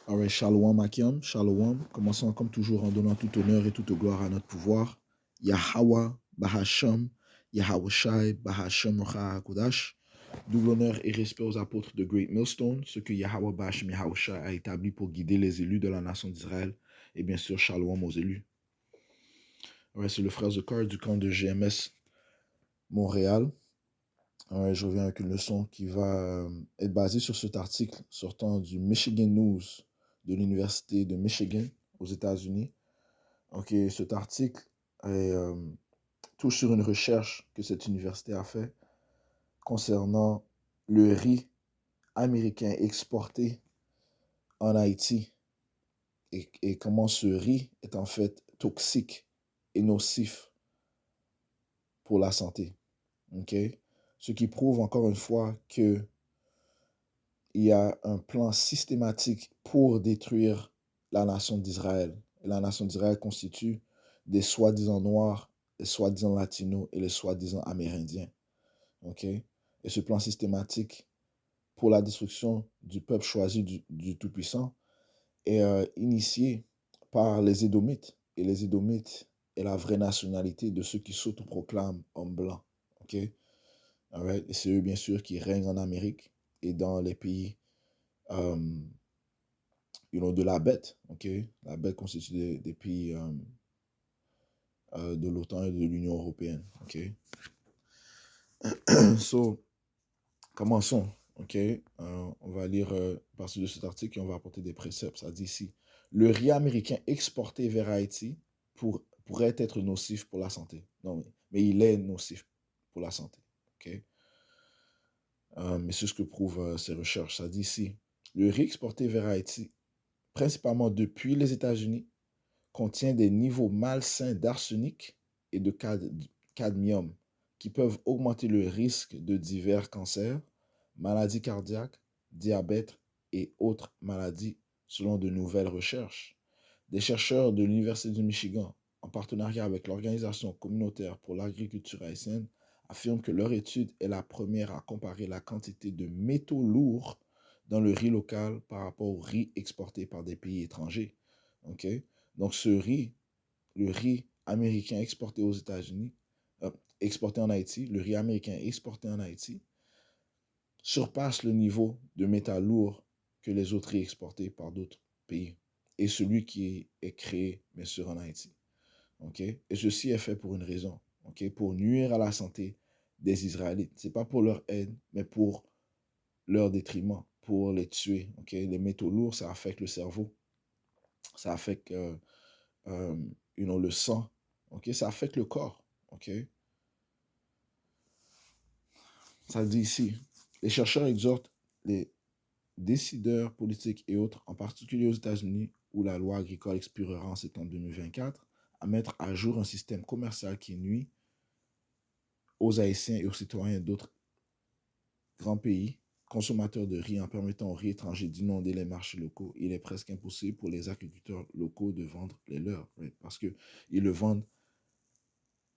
Alright, Shalom Akim, Shalom. Commençons comme toujours en donnant tout honneur et toute gloire à notre pouvoir. Yahweh, Bahasham, Yahweh Shai, Bahasham Rocha HaKodash. Double honneur et respect aux apôtres de Great Millstone, ce que Yahweh Bahasham Yahweh Shai a établi pour guider les élus de la nation d'Israël. Et bien sûr, Shalom aux élus. Alright, c'est le frère Zakar du camp de GMS Montréal. Je reviens avec une leçon qui va être basée sur cet article sortant du Michigan News de l'Université de Michigan aux États-Unis. Ok, cet article touche sur une recherche que cette université a fait concernant le riz américain exporté en Haïti et comment ce riz est en fait toxique et nocif pour la santé. Ok, ce qui prouve encore une fois que il y a un plan systématique pour détruire la nation d'Israël. La nation d'Israël constitue des soi-disant noirs, les soi-disant latinos et les soi-disant amérindiens. Okay? Et ce plan systématique pour la destruction du peuple choisi du Tout-Puissant est initié par les Édomites. Et les Édomites est la vraie nationalité de ceux qui s'autoproclament hommes blancs. Okay? Alright? Et c'est eux, bien sûr, qui règnent en Amérique et dans les pays de la bête, ok? La bête constitue des pays de l'OTAN et de l'Union européenne, ok? So, commençons, ok? On va lire partie de cet article et on va apporter des préceptes. Ça dit ici, le riz américain exporté vers Haïti pourrait être nocif pour la santé. Non, mais il est nocif pour la santé, ok? Mais c'est ce que prouvent ces recherches. Ça dit ici, le riz exporté vers Haïti, principalement depuis les États-Unis, contient des niveaux malsains d'arsenic et de cadmium qui peuvent augmenter le risque de divers cancers, maladies cardiaques, diabète et autres maladies selon de nouvelles recherches. Des chercheurs de l'Université du Michigan, en partenariat avec l'Organisation communautaire pour l'agriculture haïtienne, affirment que leur étude est la première à comparer la quantité de métaux lourds dans le riz local par rapport au riz exporté par des pays étrangers. Okay? Donc ce riz, le riz américain exporté aux États-Unis, exporté en Haïti, le riz américain exporté en Haïti, surpasse le niveau de métal lourd que les autres riz exportés par d'autres pays. Et celui qui est créé, bien sûr, en Haïti. Okay? Et ceci est fait pour une raison, okay? Pour nuire à la santé des Israélites. Ce n'est pas pour leur aide, mais pour leur détriment, pour les tuer. Okay? Les métaux lourds, ça affecte le cerveau, ça affecte le sang, okay? Ça affecte le corps. Okay? Ça dit ici, les chercheurs exhortent les décideurs politiques et autres, en particulier aux États-Unis, où la loi agricole expirera en septembre 2024, à mettre à jour un système commercial qui nuit aux Haïtiens et aux citoyens d'autres grands pays consommateurs de riz en permettant aux riz étrangers d'inonder les marchés locaux. Il est presque impossible pour les agriculteurs locaux de vendre les leurs, right? Parce qu'ils le vendent,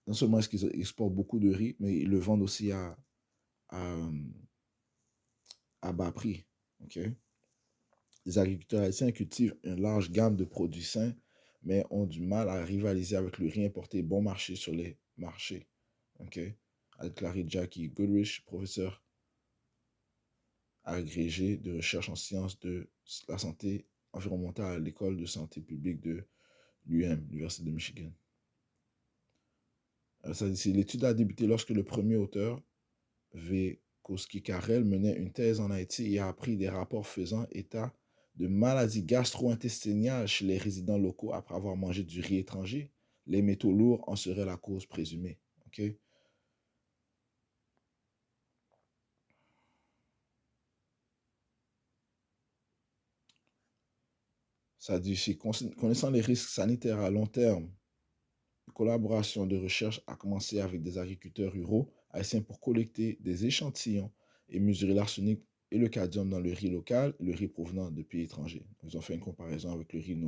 non seulement est-ce qu'ils exportent beaucoup de riz, mais ils le vendent aussi à bas prix. Okay? Les agriculteurs haïtiens cultivent une large gamme de produits sains, mais ont du mal à rivaliser avec le riz importé bon marché sur les marchés. Okay? A déclaré Jackie Goodrich, professeur agrégé de recherche en sciences de la santé environnementale à l'école de santé publique de l'UM, l'Université de Michigan. L'étude a débuté lorsque le premier auteur, V. Koski-Karel, menait une thèse en Haïti et a appris des rapports faisant état de maladies gastro-intestinales chez les résidents locaux après avoir mangé du riz étranger. Les métaux lourds en seraient la cause présumée. Okay? Ça dit ici, connaissant les risques sanitaires à long terme, une collaboration de recherche a commencé avec des agriculteurs ruraux haïtiens pour collecter des échantillons et mesurer l'arsenic et le cadmium dans le riz local et le riz provenant de pays étrangers. Ils ont fait une comparaison avec le riz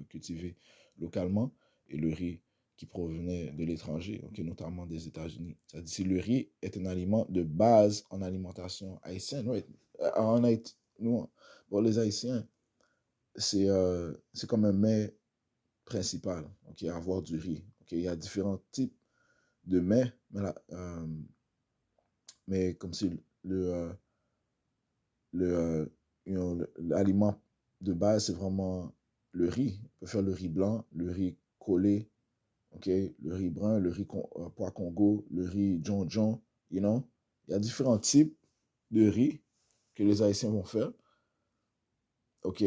cultivé localement et le riz qui provenait de l'étranger, okay, notamment des États-Unis. Ça dit, si le riz est un aliment de base en alimentation haïtienne, ouais, en Haïti, nous, bon, les Haïtiens, c'est comme un mets principal, ok, avoir du riz. Ok, il y a différents types de mets, mais comme si l'aliment de base, c'est vraiment le riz. On peut faire le riz blanc, le riz collé, ok, le riz brun, le riz pois Congo, le riz John John, you know. Il y a différents types de riz que les Haïtiens vont faire, ok.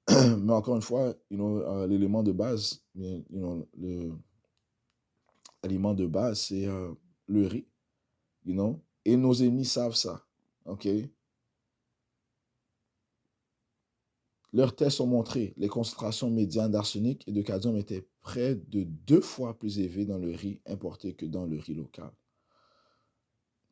Mais encore une fois, l'élément de base, l'aliment de base, c'est le riz, et nos ennemis savent ça, ok. Leurs tests ont montré les concentrations médianes d'arsenic et de cadmium étaient près de 2 fois plus élevées dans le riz importé que dans le riz local.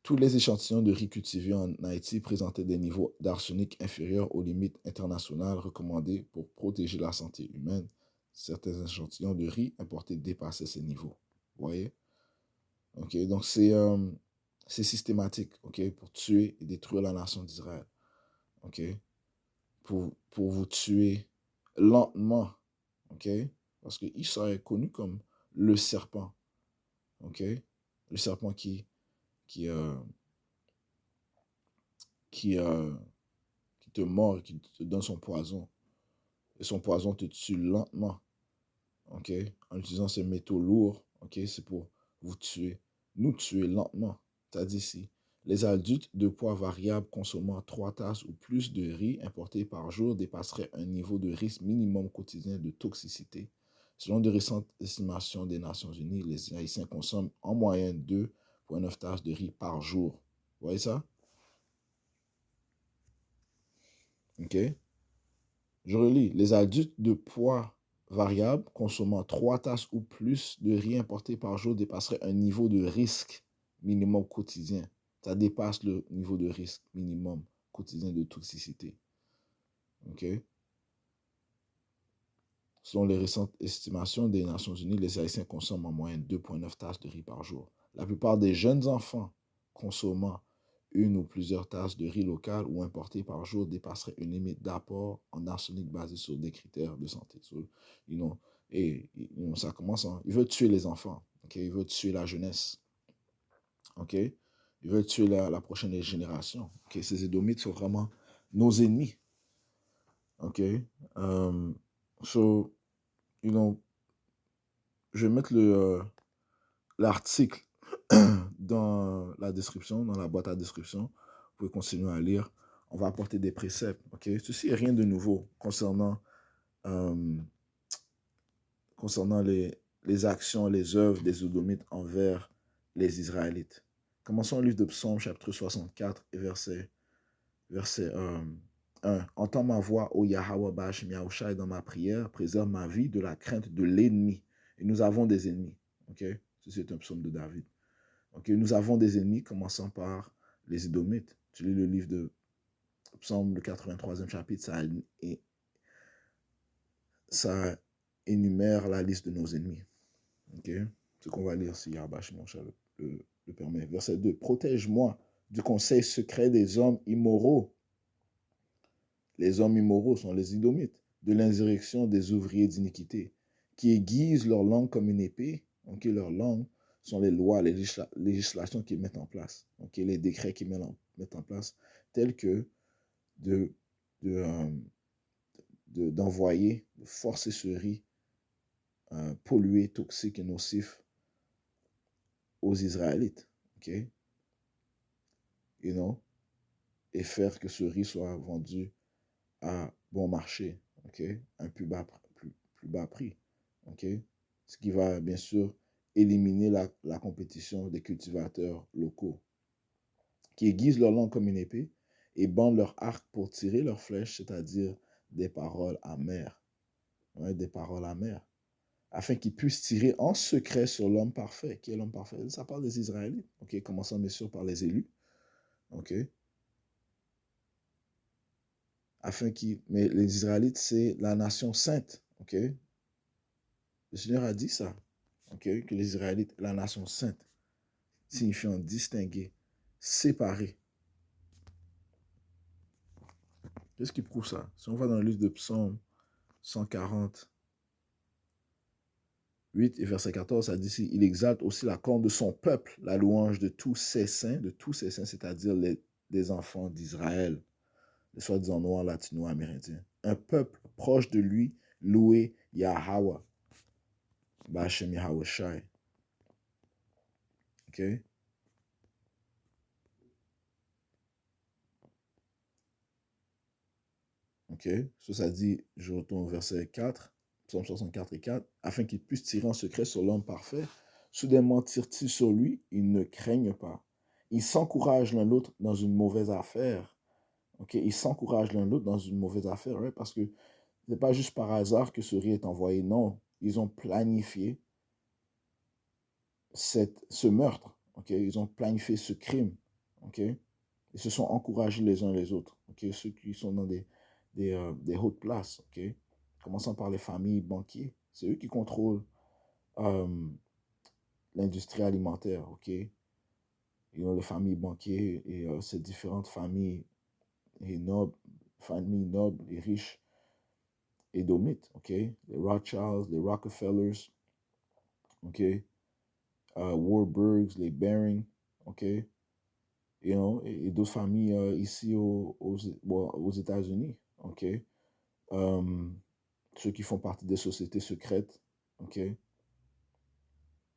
Tous les échantillons de riz cultivés en Haïti présentaient des niveaux d'arsenic inférieurs aux limites internationales recommandées pour protéger la santé humaine. Certains échantillons de riz importés dépassaient ces niveaux. Vous voyez? Ok, donc c'est systématique, ok, pour tuer et détruire la nation d'Israël. Ok, pour vous tuer lentement, ok, parce que Esau est connu comme le serpent, ok, le serpent qui te mord, qui te donne son poison, et son poison te tue lentement, ok, en utilisant ces métaux lourds, ok, c'est pour vous tuer, nous tuer lentement, c'est-à-dire ici. Les adultes de poids variable consommant 3 tasses ou plus de riz importé par jour dépasseraient un niveau de risque minimum quotidien de toxicité. Selon de récentes estimations des Nations Unies, les Haïtiens consomment en moyenne 2,9 tasses de riz par jour. Vous voyez ça? Ok. Je relis. Les adultes de poids variable consommant 3 tasses ou plus de riz importé par jour dépasseraient un niveau de risque minimum quotidien. Ça dépasse le niveau de risque minimum quotidien de toxicité. OK? Selon les récentes estimations des Nations Unies, les Haïtiens consomment en moyenne 2,9 tasses de riz par jour. La plupart des jeunes enfants consommant une ou plusieurs tasses de riz local ou importé par jour dépasseraient une limite d'apport en arsenic basée sur des critères de santé. Ça commence, hein. Il veut tuer les enfants. Okay? Il veut tuer la jeunesse. Okay? Il veut tuer la prochaine génération. Okay? Ces Édomites sont vraiment nos ennemis. Okay? So, je vais mettre l'article dans la description, dans la boîte à description. Vous pouvez continuer à lire. On va apporter des préceptes. Okay? Ceci n'est rien de nouveau concernant les actions, les œuvres des Édomites envers les Israélites. Commençons le livre de Psaume, chapitre 64, et verset 1. Entends ma voix, ô Yahweh Ba'ashem Yahushai, dans ma prière, préserve ma vie de la crainte de l'ennemi. Et nous avons des ennemis. Okay? C'est un psaume de David. Okay? Nous avons des ennemis, commençant par les Édomites. Tu lis le livre de Psaume, le 83e chapitre, ça énumère la liste de nos ennemis. Okay? Ce qu'on va lire si Yahweh le permet. Verset 2. Protège-moi du conseil secret des hommes immoraux. Les hommes immoraux sont les Édomites, de l'insurrection des ouvriers d'iniquité, qui aiguisent leur langue comme une épée. Okay? Leur langue sont les lois, les législations qu'ils mettent en place, okay? Les décrets qu'ils mettent en place, tels que d'envoyer, de forcer ce riz pollué, toxique et nocif aux Israélites. Okay? Et faire que ce riz soit vendu à bon marché, okay? Un plus bas prix. Okay? Ce qui va bien sûr éliminer la compétition des cultivateurs locaux qui aiguisent leur langue comme une épée et bandent leur arc pour tirer leurs flèches, c'est-à-dire des paroles amères. Ouais, des paroles amères. Afin qu'ils puissent tirer en secret sur l'homme parfait. Qui est l'homme parfait? Ça parle des Israélites. Okay? Commençons bien sûr par les élus. Okay? Mais les Israélites, c'est la nation sainte. Okay? Le Seigneur a dit ça. Okay? Que les Israélites, la nation sainte, signifiant distinguer, séparer. Qu'est-ce qui prouve ça? Si on va dans le livre de Psaume 148 et verset 14, ça dit ici, il exalte aussi la corne de son peuple, la louange de tous ses saints, c'est-à-dire les enfants d'Israël, les soi-disant noirs latino-amérindiens. Un peuple proche de lui, loué Yahweh, Ba'Hashem Yahweh Shai. OK? OK? Ça dit, je retourne au verset 4, Psaume 64 et 4, afin qu'il puisse tirer en secret sur l'homme parfait. Soudainement tire-t-il sur lui, ils ne craignent pas. Ils s'encouragent l'un l'autre dans une mauvaise affaire. OK? Ils s'encouragent l'un l'autre dans une mauvaise affaire, right? Parce que ce n'est pas juste par hasard que ce riz est envoyé. Non, ils ont planifié ce meurtre. OK? Ils ont planifié ce crime. OK? Ils se sont encouragés les uns les autres. OK? Ceux qui sont dans des hautes places. OK? Commençant par les familles banquiers. C'est eux qui contrôlent l'industrie alimentaire. OK? Ils ont les familles banquiers et ces différentes familles nobles et riches édomites. OK? Les Rothschilds, les Rockefellers. OK? Warburgs, les Baring. OK? Et d'autres familles ici aux États-Unis. OK? Ceux qui font partie des sociétés secrètes. OK?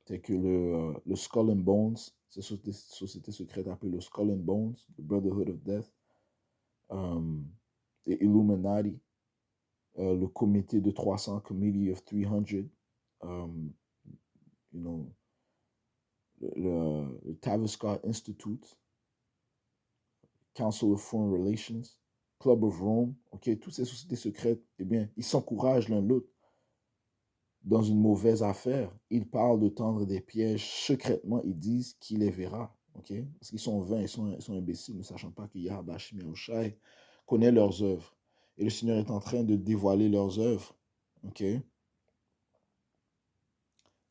C'est que le Skull and Bones, ces sociétés secrètes appelées le Skull and Bones, le Brotherhood of Death, les Illuminati, le comité de 300, Committee of 300, le Tavistock Institute, Council of Foreign Relations, Club of Rome, ok, toutes ces sociétés secrètes, eh bien, ils s'encouragent l'un l'autre dans une mauvaise affaire. Ils parlent de tendre des pièges secrètement, ils disent qu'il les verra, ok, parce qu'ils sont vains, ils sont imbéciles, ne sachant pas que Yahweh Ba'Hashem Yahushai connaît leurs œuvres. Et le Seigneur est en train de dévoiler leurs œuvres, ok.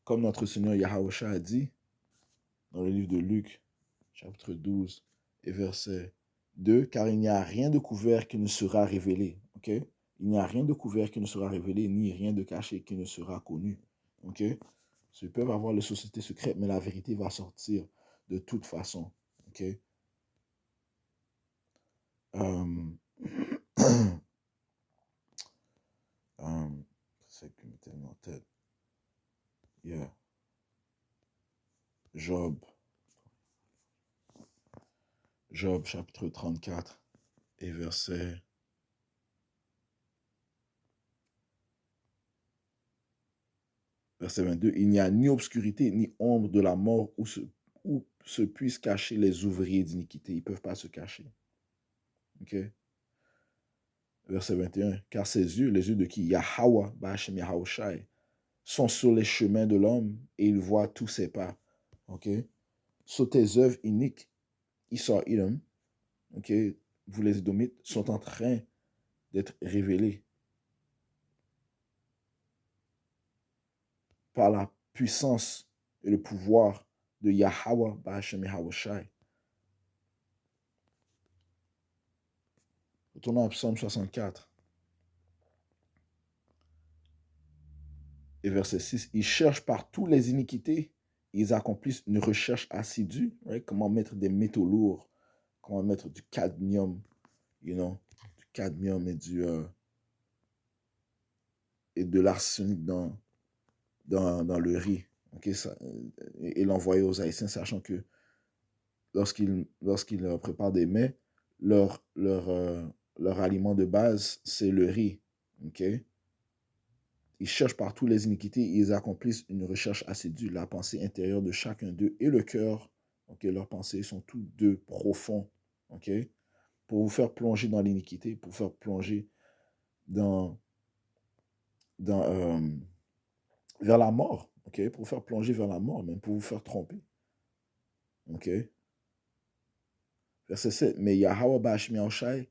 Comme notre Seigneur Yahushua a dit dans le livre de Luc, chapitre 12 et verset 2, car il n'y a rien de couvert qui ne sera révélé. Ok? Il n'y a rien de couvert qui ne sera révélé, ni rien de caché qui ne sera connu. Ok? Ils peuvent avoir les sociétés secrètes, mais la vérité va sortir de toute façon. Ok? C'est que me tellement en tête. Yeah. Job, chapitre 34 et verset 22, il n'y a ni obscurité ni ombre de la mort où se puissent cacher les ouvriers d'iniquité. Ils ne peuvent pas se cacher. Ok? Verset 21, car ses yeux, les yeux de qui? Yahweh, Ba'Hashem Yahushai, sont sur les chemins de l'homme et il voit tous ses pas. Ok? Sur tes œuvres iniques, Issa Idom, ok? Vous les Édomites, sont en train d'être révélés par la puissance et le pouvoir de Yahweh, Ba'Hashem Yahushai. Retournons à Psaume 64. Et verset 6, ils cherchent par toutes les iniquités, ils accomplissent une recherche assidue, right? Comment mettre des métaux lourds, comment mettre du cadmium, du cadmium et de l'arsenic dans le riz, okay? Et l'envoyer aux Haïtiens, sachant que lorsqu'ils préparent des mets, leur aliment de base, c'est le riz, ok? Ils cherchent par toutes les iniquités et ils accomplissent une recherche assidue. La pensée intérieure de chacun d'eux et le cœur, okay, leurs pensées sont tous deux profonds, okay, pour vous faire plonger dans l'iniquité, pour vous faire plonger vers la mort, okay, pour vous faire plonger vers la mort, même pour vous faire tromper. Okay. Verset 7, mais Yahweh Ba'Hashem Yahushai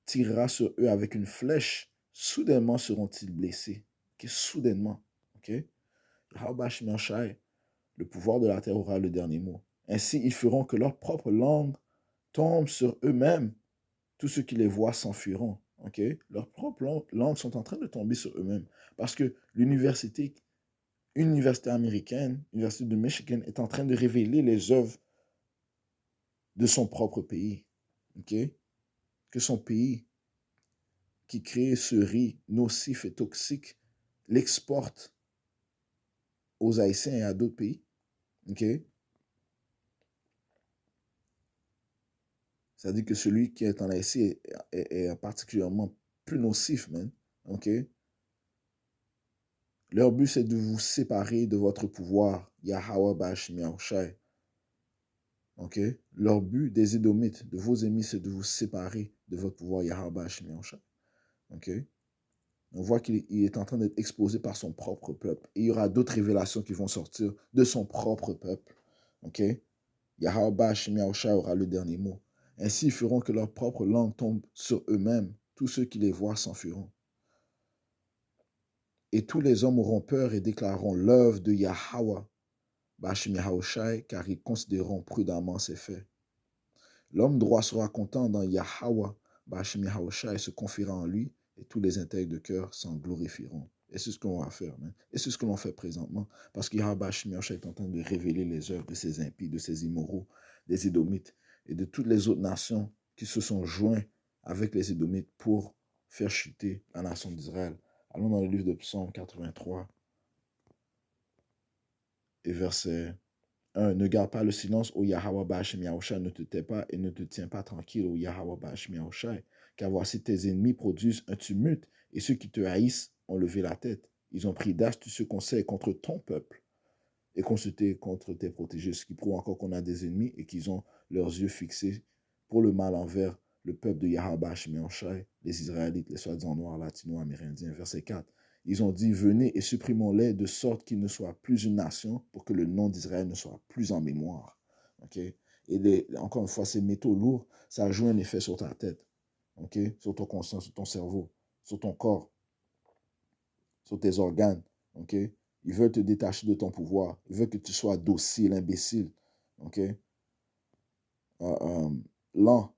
tirera sur eux avec une flèche, soudainement seront-ils blessés. Okay, soudainement. Okay. Yahweh Ba'Hashem Yahushai, le pouvoir de la terre aura le dernier mot. Ainsi, ils feront que leur propre langue tombe sur eux-mêmes Tous ceux qui les voient s'enfuiront. Ok? Leurs propres langues sont en train de tomber sur eux-mêmes. Parce que l'université américaine, l'université de Michigan, est en train de révéler les œuvres de son propre pays. Ok? Que son pays, qui crée ce riz nocif et toxique, l'exporte aux Haïtiens et à d'autres pays. Ok? C'est-à-dire que celui qui est en Haïti est particulièrement plus nocif, man. Ok? Leur but, c'est de vous séparer de votre pouvoir. Yahweh Bashim Yahushai. Ok? Leur but des Édomites, de vos ennemis, c'est de vous séparer de votre pouvoir. Yahweh Bashim Yahushai. Ok? On voit qu'il est en train d'être exposé par son propre peuple. Et il y aura d'autres révélations qui vont sortir de son propre peuple. Ok? Yahweh Bashim Yahushai aura le dernier mot. Ainsi, ils feront que leur propre langue tombe sur eux-mêmes. Tous ceux qui les voient s'enfuiront. Et tous les hommes auront peur et déclareront l'œuvre de Yahweh Bashim Yahushai, car ils considéreront prudemment ses faits. L'homme droit sera content dans Yahweh Bashim Yahushai et se confiera en lui, et tous les intègres de cœur s'en glorifieront. Et c'est ce qu'on va faire, man. Et c'est ce que l'on fait présentement, parce que Yahweh Bashim Yahushai est en train de révéler les œuvres de ces impies, de ces immoraux, des Édomites, et de toutes les autres nations qui se sont joints avec les Édomites pour faire chuter la nation d'Israël. Allons dans le livre de Psaume 83 et verset 1. Ne garde pas le silence, ô Yahweh Bashim Yahushai, ne te tais pas et ne te tiens pas tranquille, ô Yahweh Bashim Yahushai, car voici tes ennemis produisent un tumulte, et ceux qui te haïssent ont levé la tête. Ils ont pris d'astucieux conseils contre ton peuple et consulté contre tes protégés, ce qui prouve encore qu'on a des ennemis et qu'ils ont leurs yeux fixés pour le mal envers le peuple de Yahweh Bashim Yahushai, les Israélites, les soi-disant noirs, latino-amérindiens. Verset 4. Ils ont dit, venez et supprimons-les de sorte qu'ils ne soient plus une nation pour que le nom d'Israël ne soit plus en mémoire. Okay? Et encore une fois, ces métaux lourds, ça joue un effet sur ta tête, okay? Sur ton conscience, sur ton cerveau, sur ton corps, sur tes organes. Okay? Ils veulent te détacher de ton pouvoir. Ils veulent que tu sois docile, imbécile. Okay? Lent.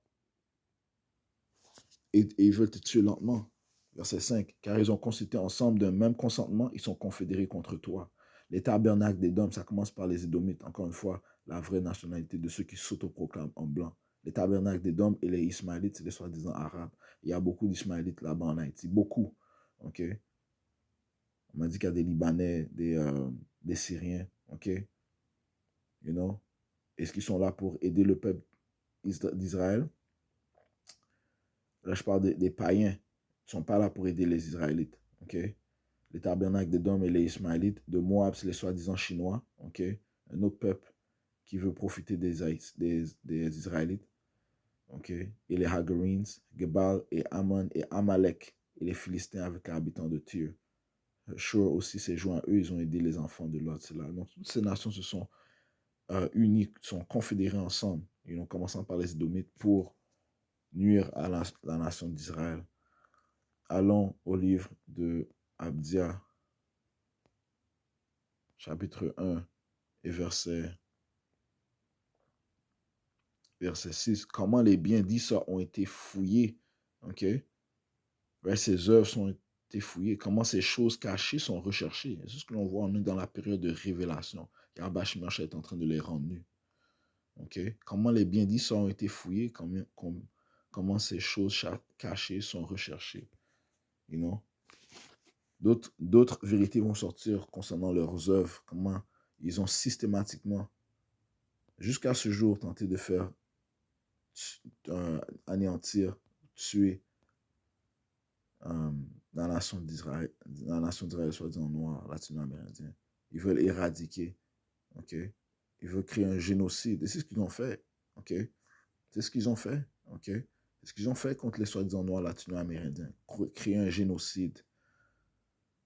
Et ils veulent te tuer lentement. Verset 5. Car ils ont consulté ensemble d'un même consentement, ils sont confédérés contre toi. Les tabernacles d'Édom, ça commence par les Édomites. Encore une fois, la vraie nationalité de ceux qui s'autoproclament en blanc. Les tabernacles d'Édom et les Ismaélites, c'est les soi-disant arabes. Il y a beaucoup d'Ismaélites là-bas en Haïti. Beaucoup. OK? On m'a dit qu'il y a des Libanais, des Syriens. OK? You know? Est-ce qu'ils sont là pour aider le peuple d'Israël? Là, je parle des païens. Ils ne sont pas là pour aider les Israélites. Okay? Les tabernacles d'Édom et les Ismaélites. De Moab, c'est les soi-disant Chinois. Okay? Un autre peuple qui veut profiter des Israélites. Okay? Et les Hagarenes, Gebal et Ammon et Amalek. Et les Philistins avec les habitants de Tyr. Shur aussi s'est joint à eux. Ils ont aidé les enfants de Lot. Donc, toutes ces nations se sont unies, sont confédérées ensemble. Ils ont commencé par les Édomites pour nuire à la nation d'Israël. Allons au livre de Abdia, chapitre 1 et verset 6. Comment les biens d'Issa ont été fouillés. Ok? Ses œuvres sont été fouillées. Comment ces choses cachées sont recherchées. C'est ce que l'on voit, on est dans la période de révélation. Yahweh Shemach est en train de les rendre nus. Ok? Comment les biens d'Issa ont été fouillés. Comment ces choses cachées sont recherchées. You know? D'autres vérités vont sortir concernant leurs œuvres, comment ils ont systématiquement, jusqu'à ce jour, tenté de faire anéantir, tuer la nation d'Israël, soi-disant noire, latino-amérindien. Ils veulent éradiquer, ok? Ils veulent créer un génocide. Et c'est ce qu'ils ont fait, ok? C'est ce qu'ils ont fait, ok? C'est ce qu'ils ont fait contre les soi-disant noirs latino-amérindiens. Créer un génocide.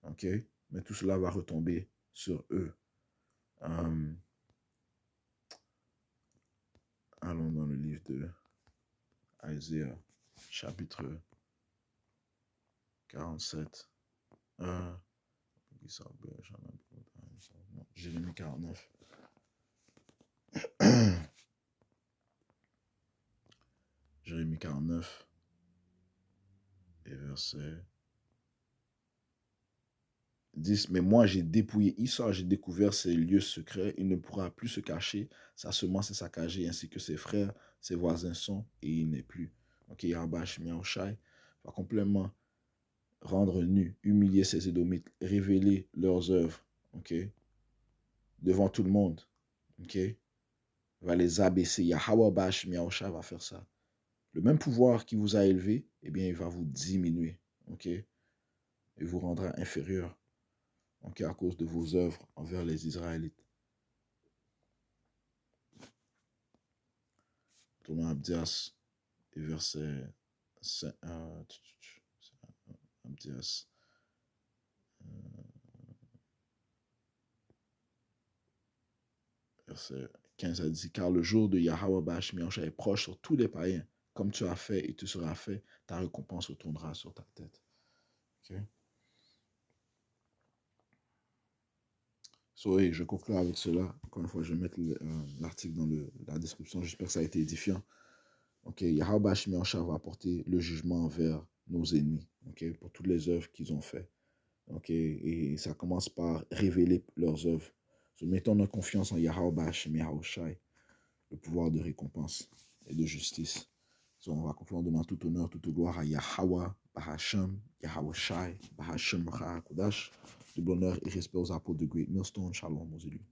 Ok? Mais tout cela va retomber sur eux. Allons dans le livre de Isaiah, chapitre 47. Jérémie 49. Jérémie 49. et verset 10. Mais moi, j'ai dépouillé Esau, j'ai découvert ses lieux secrets. Il ne pourra plus se cacher. Sa semence est saccagée, ainsi que ses frères, ses voisins sont, et il n'est plus. Ok, Yahabash Miaoshai va complètement rendre nu, humilier ses Édomites, révéler leurs œuvres, ok, devant tout le monde, ok, va les abaisser. Yahawabash Miaoshai va faire ça. Le même pouvoir qui vous a élevé, eh bien, il va vous diminuer, ok, et vous rendra inférieur, ok, à cause de vos œuvres envers les Israélites. Tournons Abdias, et verset 5, Abdias, verset 15 a dit, car le jour de Yahweh Bashmiansha est proche sur tous les païens. Comme tu as fait et tu seras fait, ta récompense retournera sur ta tête. Okay? So, oui, je conclue avec cela. Encore une fois, je vais mettre l'article dans la description. J'espère que ça a été édifiant. Okay? Yahweh Bashmiansha va apporter le jugement envers nos ennemis, okay? Pour toutes les œuvres qu'ils ont faites. Okay? Et ça commence par révéler leurs œuvres. So, mettons notre confiance en Yahweh Bashmiansha, le pouvoir de récompense et de justice. So, on va conclure en donnant tout honneur, toute gloire à Yahweh, Bahasham, Yahweh Shai, Bahasham Kodash. Double honneur et respect aux apôtres de Great Millstone. Shalom aux élus.